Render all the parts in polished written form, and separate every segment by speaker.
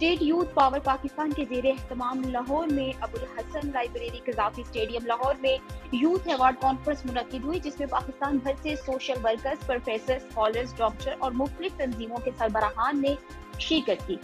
Speaker 1: State youth power Pakistan के जेर एहतमाम लाहौर में अबुल हसन लाइब्रेरी कजाफी स्टेडियम लाहौर में यूथ अवार्ड कॉन्फ्रेंस मुनक्किद हुई, जिसमें पाकिस्तान भर से social workers, professor, scholars, doctor और मुख्तलिफ तंजीमों के सरबराहान ने शिरकत की।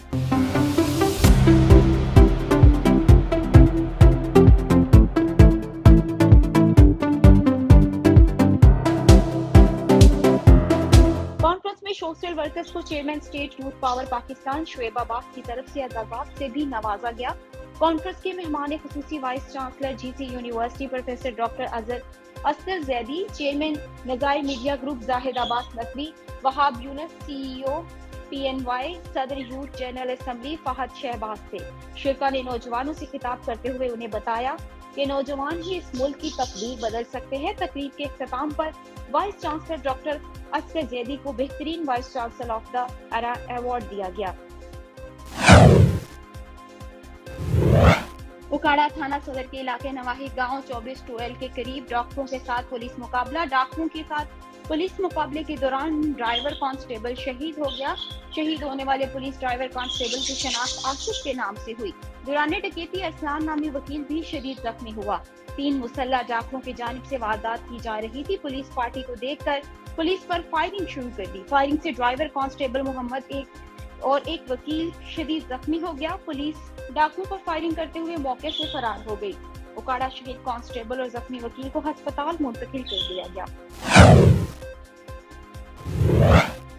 Speaker 1: कॉन्फ्रेंस में सोशल वर्कर्स को chairman state youth power Pakistan Shoaib Abbas की तरफ से एजाज़ात से भी नवाजा गया। कॉन्फ्रेंस के मेहमान खुसूसी vice chancellor GC university professor doctor Askar Zaidi, chairman Nazair media group Zahid Abbas Naqvi, Wahab Younus CEO PNY, सदर youth general assembly Fahad Shahbaz थे। शुरा ने नौजवानों से खिताब करते हुए उन्हें बताया कि नौजवान ही इस मुल्क की तकदीर बदल सकते हैं। तकरीब के इख्तिताम पर vice chancellor doctor Askar Zaidi को बेहतरीन vice chancellor of the era award दिया गया। उकाड़ा थाना सदर के इलाके नवाही गांव 24-12 के करीब डाकुओं के साथ पुलिस मुकाबला। डाकुओं के साथ पुलिस मुकाबले के दौरान ड्राइवर कांस्टेबल शहीद हो गया। शहीद होने वाले पुलिस ड्राइवर कांस्टेबल की शनाख्त आसिफ के नाम से हुई। दौरान डकैती अरसलान नामी वकील भी शदीद जख्मी हुआ। 3 मुसल्लह डाकुओं की जानिब से वारदात की जा रही थी। पुलिस पार्टी को देखकर पुलिस पर फायरिंग शुरू कर दी। फायरिंग से ड्राइवर कांस्टेबल मोहम्मद एक वकील शदीद जख्मी हो गया। पुलिस डाकुओं पर फायरिंग करते हुए मौके से फरार हो गई। उकाड़ा शहीद कांस्टेबल और जख्मी वकील को अस्पताल मुंतकिल कर दिया गया।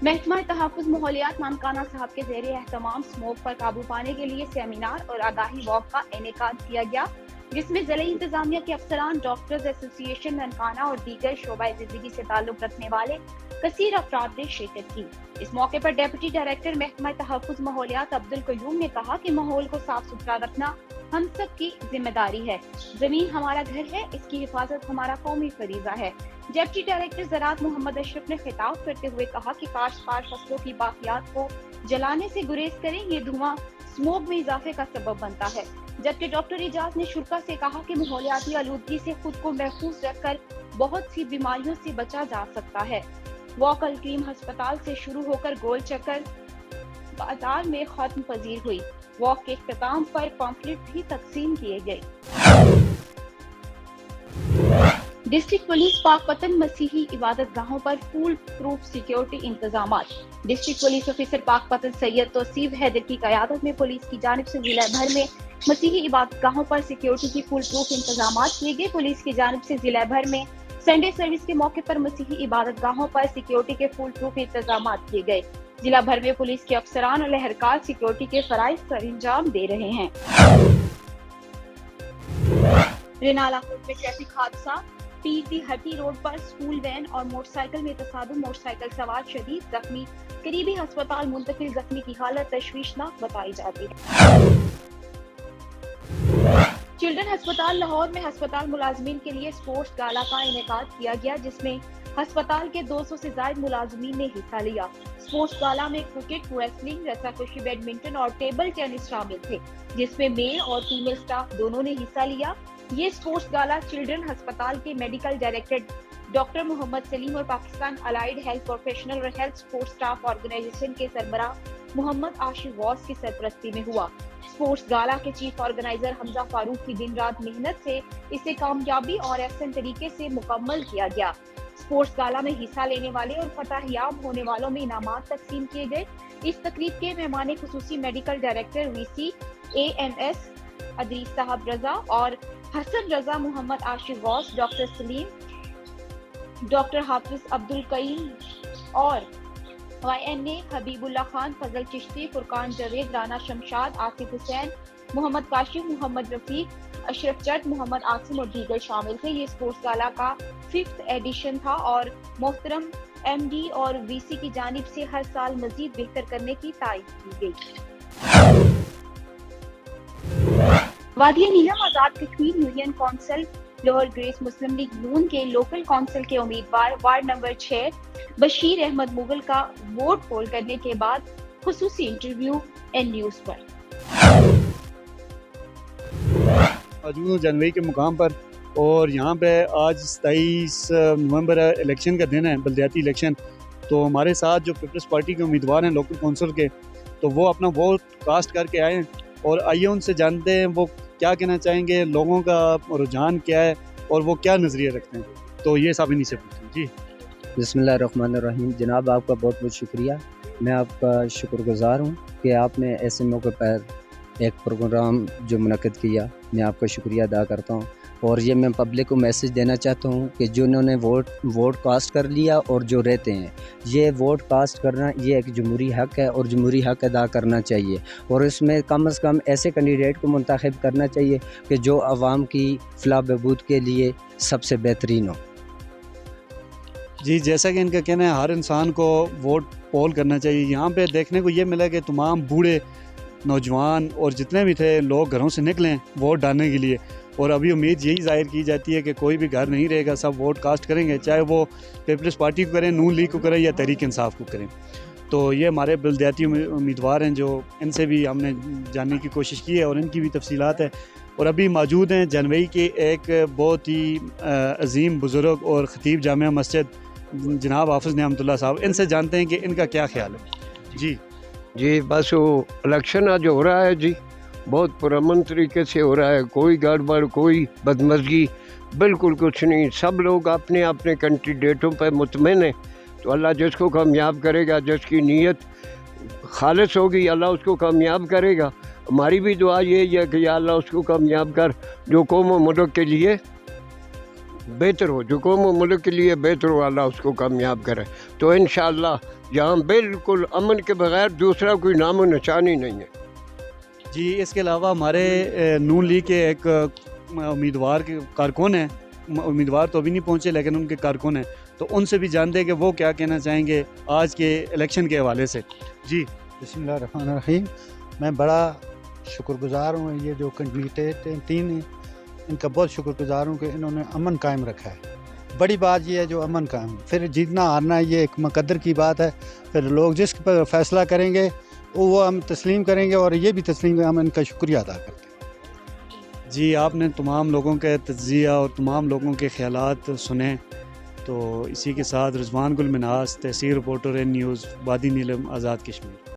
Speaker 1: महकमा तहफ़्फ़ुज़ माहौलियात नानकाना साहब के ज़ेरे एहतमाम स्मोक पर काबू पाने के लिए सेमिनार और आगाही वॉक का इनेकाद किया गया, जिसमें ज़िला इंतजामिया के अफसरान, डॉक्टर्स एसोसिएशन नानकाना और दीगर शोबा ज़िंदगी से ताल्लुक़ रखने वाले कसीर अफराद ने शिरकत की। इस मौके पर डिप्टी डायरेक्टर महकमा तहफ़्फ़ुज़ माहौलियात अब्दुल क़य्यूम ने कहा कि माहौल को साफ सुथरा रखना हम सब की जिम्मेदारी है। जमीन हमारा घर है, इसकी हिफाजत हमारा कौमी फरीज़ा है। डिप्टी डायरेक्टर ज़राअत मोहम्मद अशरफ ने खिताब करते हुए कहा कि काश्तकार फसलों की बाकियात को जलाने से गुरेज करें, ये धुआं स्मोक में इजाफे का सबब बनता है। जबकि डॉक्टर इजाज ने शुरा से कहा कि माहौलियाती आलूदगी से खुद को महफूज रखकर बहुत सी बीमारियों से बचा जा सकता है। वॉक अल करीम अस्पताल से शुरू होकर गोल चक्कर बाजार में खत्म पजीर हुई। वॉक के इख्तिताम पर पॉम्फलेट भी तकसीम किए गए। डिस्ट्रिक्ट पुलिस पाकपतन मसीही इबादत गाहों पर फुल प्रूफ सिक्योरिटी इंतजामात। District police officer Pakpattan Syed Tauseef Haider की क़यादत में पुलिस की जानिब से जिला भर में मसीही इबादत गाहों पर सिक्योरिटी की फुल प्रूफ इंतजामात किए गए। पुलिस की जानिब से जिला भर में संडे सर्विस के मौके पर मसीही इबादत गाहों पर सिक्योरिटी के फुल प्रूफ इंतजामात किए गए। जिला भर में पुलिस के अफसरान और लहरकार सिक्योरिटी के फराइज सर अंजाम दे रहे हैं। रेनाला में ट्रैफिक हादसा, पीटी हटी रोड पर स्कूल वैन और मोटरसाइकिल में तसादुम, मोटरसाइकिल सवार शदीद जख्मी, करीबी अस्पताल मुंतकिल। जख्मी की हालत तशवीशनाक बताई जाती है। चिल्ड्रन अस्पताल लाहौर में अस्पताल मुलाजमीन के लिए स्पोर्ट्स गाला का इनेकाद किया गया, जिसमें अस्पताल के 200 से ज्यादा मुलाजमीन ने हिस्सा लिया। स्पोर्ट्स गाला में क्रिकेट, रेसलिंग, रस्साकशी, बैडमिंटन और टेबल टेनिस शामिल थे, जिसमें मेल और फीमेल स्टाफ दोनों ने हिस्सा लिया। ये स्पोर्ट्स गाला चिल्ड्रन अस्पताल के medical director doctor Mohammad Saleem और पाकिस्तान अलाइड हेल्थ प्रोफेशनल और हेल्थ स्पोर्ट्स स्टाफ ऑर्गेनाइजेशन के सरबराह मोहम्मद आशिफ वॉस की सरपरस्ती में हुआ। स्पोर्ट्स गाला के चीफ ऑर्गेनाइजर हमजा फारूक की दिन रात मेहनत से इसे कामयाबी और एहसन तरीके से मुकम्मल किया गया। स्पोर्ट्स गाला में हिस्सा लेने वाले और फतहयाब होने वालों में इनामात तकसीम किए गए। इस तकरीब के मेहमान खुसूसी medical director VC AMS Idrees साहब रजा और हसन रजा, मोहम्मद आशिफ गौस, डॉक्टर सलीम, डॉक्टर हाफिज अब्दुल कईम और YNA हबीबुल्ला खान, फजल चिश्ती, फुरकान जावेद, राना शमशाद, आसिफ हुसैन, मोहम्मद काशिफ, मोहम्मद रफीक, अशरफ जट, मोहम्मद आसिम और दीगर शामिल थे। ये स्पोर्ट्स गाला का 5th एडिशन था और मोहतरम MD और VC की जानिब से हर साल मजीद बेहतर करने की तारीफ की गई। वादिया नीलम आजाद कश्मीर यूनियन काउंसिल लाहौर ग्रेस मुस्लिम लीग नून के लोकल काउंसिल के उम्मीदवार वार्ड नंबर 6 बशीर अहमद मुगल का वोट पोल करने के बाद खुसूसी इंटरव्यू एन न्यूज पर।
Speaker 2: मौजूद जनवरी के मुकाम पर और यहाँ पे आज 27 नवंबर इलेक्शन का दिन है, बल्दियाती इलेक्शन। तो हमारे साथ जो पीपल्स पार्टी के उम्मीदवार हैं लोकल काउंसिल के, تو وہ اپنا ووٹ کاسٹ کر کے آئیں اور آئیے ان سے جانتے ہیں وہ کیا کہنا چاہیں گے, لوگوں کا رجحان کیا ہے اور وہ کیا نظریہ رکھتے ہیں. تو یہ سب انہیں سے پوچھیں. جی
Speaker 3: بسم اللہ الرحمن الرحیم. جناب آپ کا بہت بہت شکریہ. میں آپ کا شکر گزار ہوں کہ آپ نے ایسے موقع پر ایک پروگرام جو منعقد کیا. میں آپ کا شکریہ ادا کرتا ہوں, اور یہ میں پبلک کو میسیج دینا چاہتا ہوں کہ جنہوں نے ووٹ کاسٹ کر لیا اور جو رہتے ہیں, یہ ووٹ کاسٹ کرنا یہ ایک جمہوری حق ہے اور جمہوری حق ادا کرنا چاہیے, اور اس میں کم از کم ایسے کینڈیڈیٹ کو منتخب کرنا چاہیے کہ جو عوام کی فلاح بہبود کے لیے سب سے بہترین ہو.
Speaker 2: جی جیسا کہ ان کا کہنا ہے ہر انسان کو ووٹ پول کرنا چاہیے. یہاں پہ دیکھنے کو یہ ملا کہ تمام بوڑھے, نوجوان اور جتنے بھی تھے لوگ گھروں سے نکلیں ووٹ ڈالنے کے لیے, اور ابھی امید یہی ظاہر کی جاتی ہے کہ کوئی بھی گھر نہیں رہے گا, سب ووٹ کاسٹ کریں گے, چاہے وہ پیپلز پارٹی کو کریں, نون لیگ کو کریں یا تحریک انصاف کو کریں. تو یہ ہمارے بلدیاتی امیدوار ہیں جو ان سے بھی ہم نے جاننے کی کوشش کی ہے اور ان کی بھی تفصیلات ہے. اور ابھی موجود ہیں جنوئی کے ایک بہت ہی عظیم بزرگ اور خطیب جامعہ مسجد جناب حافظ نعمت اللہ صاحب, ان سے جانتے ہیں کہ ان کا کیا خیال ہے.
Speaker 4: جی بس وہ الیکشن آج ہو رہا ہے جی, بہت پرامن طریقے سے ہو رہا ہے, کوئی گڑبڑ کوئی بدمزگی بالکل کچھ نہیں. سب لوگ اپنے اپنے کینڈیڈیٹوں پہ مطمئن ہیں. تو اللہ جس کو کامیاب کرے گا, جس کی نیت خالص ہوگی, اللہ اس کو کامیاب کرے گا. ہماری بھی دعا یہی ہے کہ یا اللہ اس کو کامیاب کر جو قوم و ملک کے لیے بہتر ہو, جو قوم و ملک کے لیے بہتر ہو, اللہ اس کو کامیاب کرے. تو انشاءاللہ یہاں بالکل امن کے بغیر دوسرا کوئی نام و نشان ہی نہیں ہے.
Speaker 2: جی اس کے علاوہ ہمارے نون لیگ کے ایک امیدوار کے کارکن ہیں, امیدوار تو ابھی نہیں پہنچے لیکن ان کے کارکن ہیں, تو ان سے بھی جانتے ہیں کہ وہ کیا کہنا چاہیں گے آج کے الیکشن کے حوالے سے. جی
Speaker 5: بسم اللہ الرحمن الرحیم. میں بڑا شکر گزار ہوں, یہ جو کینڈیڈیٹ ہیں تین ہیں ان کا بہت شکر گزار ہوں کہ انہوں نے امن قائم رکھا ہے. بڑی بات یہ ہے جو امن قائم, پھر جیتنا ہارنا یہ ایک مقدر کی بات ہے. پھر لوگ جس پر فیصلہ کریں گے وہ ہم تسلیم کریں گے, اور یہ بھی تسلیم ہم ان کا شکریہ ادا کرتے ہیں.
Speaker 2: جی آپ نے تمام لوگوں کے تجزیہ اور تمام لوگوں کے خیالات سنے. تو اسی کے ساتھ رضوان گل منہاس, تحصیل رپورٹر نیوز, وادی نیلم, آزاد کشمیر.